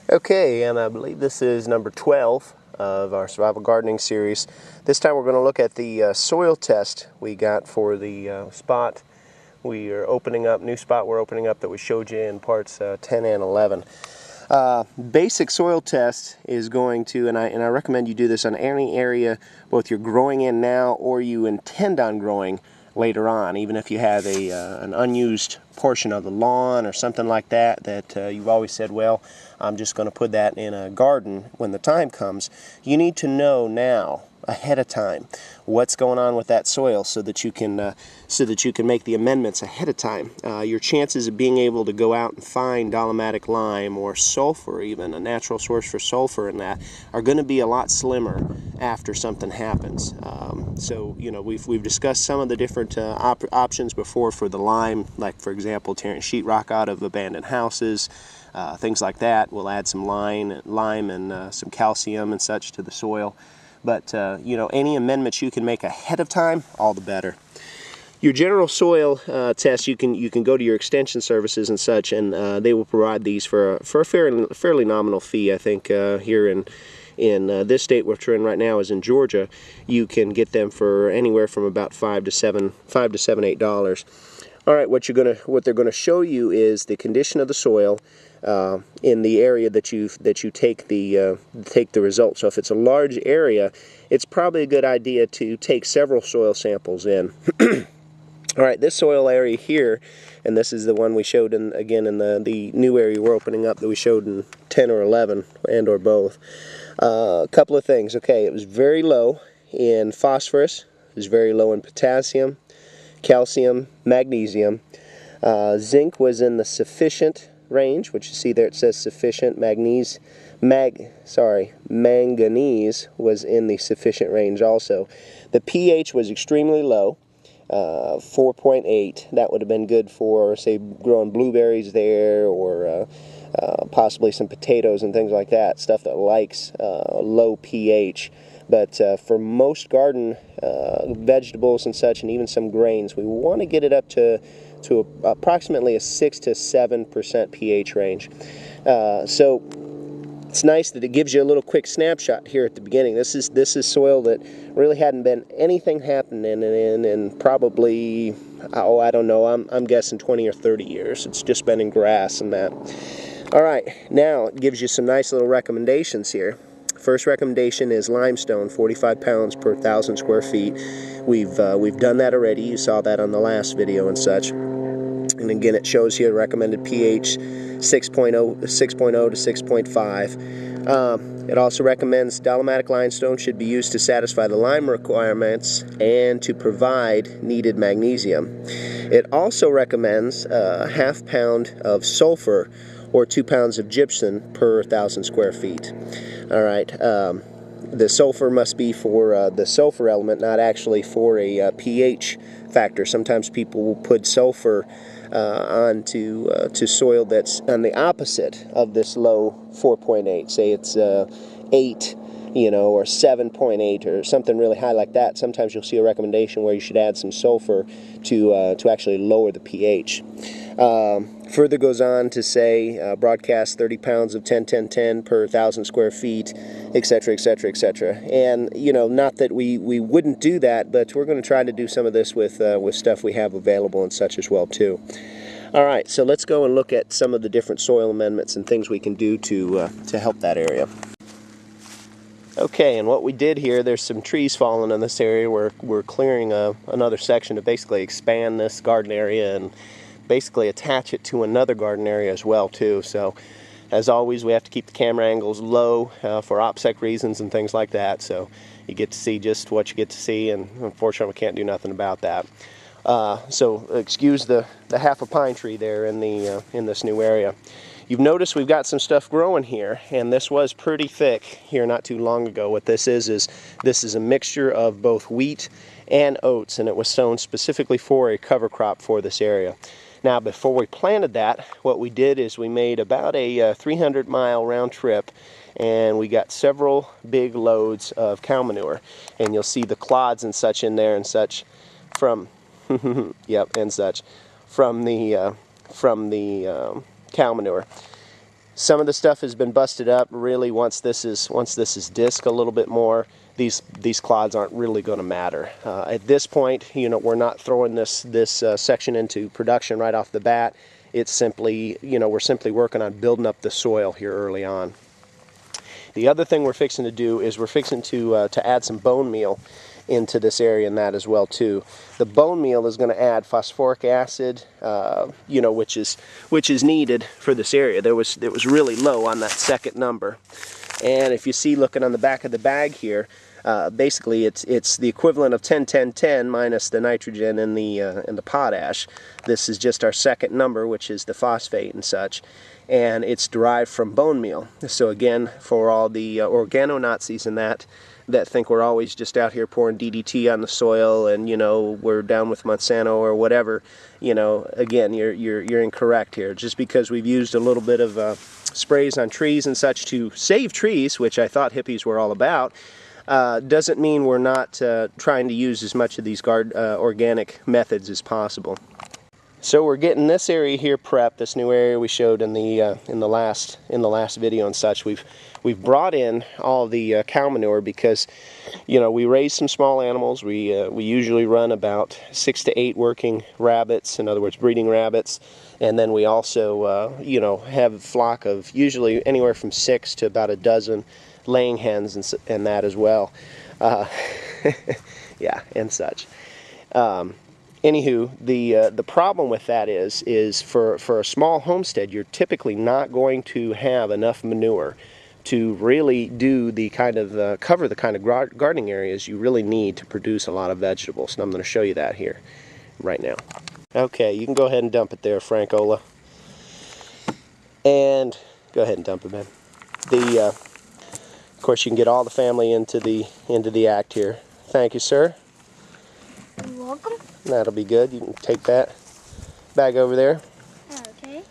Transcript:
Okay, and I believe this is number 12 of our survival gardening series. This time we're going to look at the soil test we got for the spot we are opening up, new spot we're opening up that we showed you in parts 10 and 11. Basic soil test is going to, and I recommend you do this on any area both you're growing in now or you intend on growing later on, even if you have an unused portion of the lawn or something like that you've always said, well, I'm just going to put that in a garden when the time comes. You need to know now, ahead of time, what's going on with that soil so that you can make the amendments ahead of time. Your chances of being able to go out and find dolomitic lime or sulfur, even a natural source for sulfur in that, are going to be a lot slimmer after something happens. So you know, we've discussed some of the different options before for the lime, like for example tearing sheetrock out of abandoned houses, things like that. We'll add some lime and some calcium and such to the soil. But you know, any amendments you can make ahead of time, all the better. Your general soil test, you can go to your extension services and such, and they will provide these for a fairly nominal fee. I think here in this state which we're in right now is in Georgia, you can get them for anywhere from about $5 to $8. All right, what they're gonna show you is the condition of the soil in the area that you take the results. So if it's a large area, it's probably a good idea to take several soil samples in. All right, this soil area here, and this is the one we showed in the new area we're opening up that we showed in 10 or 11 and or both. A couple of things. Okay, it was very low in phosphorus, it was very low in potassium, calcium, magnesium. Zinc was in the sufficient range, which you see there it says sufficient. Manganese was in the sufficient range also. The pH was extremely low, 4.8. That would have been good for, say, growing blueberries there, or possibly some potatoes and things like that, stuff that likes low pH. But for most garden vegetables and such, and even some grains, we want to get it up to approximately a 6 to 7% pH range. So it's nice that it gives you a little quick snapshot here at the beginning. This is soil that really hadn't been anything happening in probably, oh, I don't know, I'm guessing 20 or 30 years. It's just been in grass and that. All right, now it gives you some nice little recommendations here. First recommendation is limestone, 45 pounds per 1,000 square feet. We've done that already. You saw that on the last video and such. And again, it shows here recommended pH 6.0 to 6.5. It also recommends dolomitic limestone should be used to satisfy the lime requirements and to provide needed magnesium. It also recommends a ½ pound of sulfur or 2 pounds of gypsum per 1,000 square feet. All right, the sulfur must be for the sulfur element, not actually for a pH factor. Sometimes people will put sulfur onto soil that's on the opposite of this low 4.8. Say it's 8, you know, or 7.8 or something really high like that. Sometimes you'll see a recommendation where you should add some sulfur to actually lower the pH. Further goes on to say broadcast 30 pounds of 10-10-10 per 1,000 square feet, etc., etc., etc. And you know, not that we wouldn't do that, but we're going to try to do some of this with stuff we have available and such as well too. All right, so let's go and look at some of the different soil amendments and things we can do to help that area. Okay, and what we did here, there's some trees falling in this area. We're clearing another section to basically expand this garden area and basically attach it to another garden area as well too. So as always, we have to keep the camera angles low for OPSEC reasons and things like that, so you get to see just what you get to see, and unfortunately we can't do nothing about that. So excuse the half a pine tree there in this new area. You've noticed we've got some stuff growing here, and this was pretty thick here not too long ago. What this is this is a mixture of both wheat and oats, and it was sown specifically for a cover crop for this area. Now, before we planted that, what we did is we made about a 300-mile round trip, and we got several big loads of cow manure. And you'll see the clods and such in there and such from, yep, and such from the cow manure. Some of the stuff has been busted up. Really, once this is disc a little bit more, these clods aren't really going to matter. At this point, you know, we're not throwing this section into production right off the bat. It's simply, you know, we're simply working on building up the soil here early on. The other thing we're fixing to do is we're fixing to add some bone meal into this area and that as well too. The bone meal is going to add phosphoric acid, you know, which is needed for this area. It was really low on that second number, and if you see looking on the back of the bag here, basically it's the equivalent of 10-10-10 minus the nitrogen and the potash. This is just our second number, which is the phosphate and such, and it's derived from bone meal. So again, for all the organo-Nazis and that think we're always just out here pouring DDT on the soil and, you know, we're down with Monsanto or whatever, you know, again, you're incorrect here. Just because we've used a little bit of sprays on trees and such to save trees, which I thought hippies were all about, doesn't mean we're not trying to use as much of these organic methods as possible. So we're getting this area here prepped, this new area we showed in the last video and such. We've brought in all the cow manure because, you know, we raise some small animals. We usually run about 6 to 8 working rabbits, in other words, breeding rabbits, and then we also, you know, have a flock of usually anywhere from 6 to about a dozen laying hens and that as well. Yeah, and such. Anywho, the problem with that is for a small homestead, you're typically not going to have enough manure to really do the kind of cover the kind of gardening areas you really need to produce a lot of vegetables. And I'm going to show you that here right now. Okay, you can go ahead and dump it there, Francola. And go ahead and dump it, man. Of course, you can get all the family into the act here. Thank you, sir. You're welcome. That'll be good. You can take that bag over there. Okay.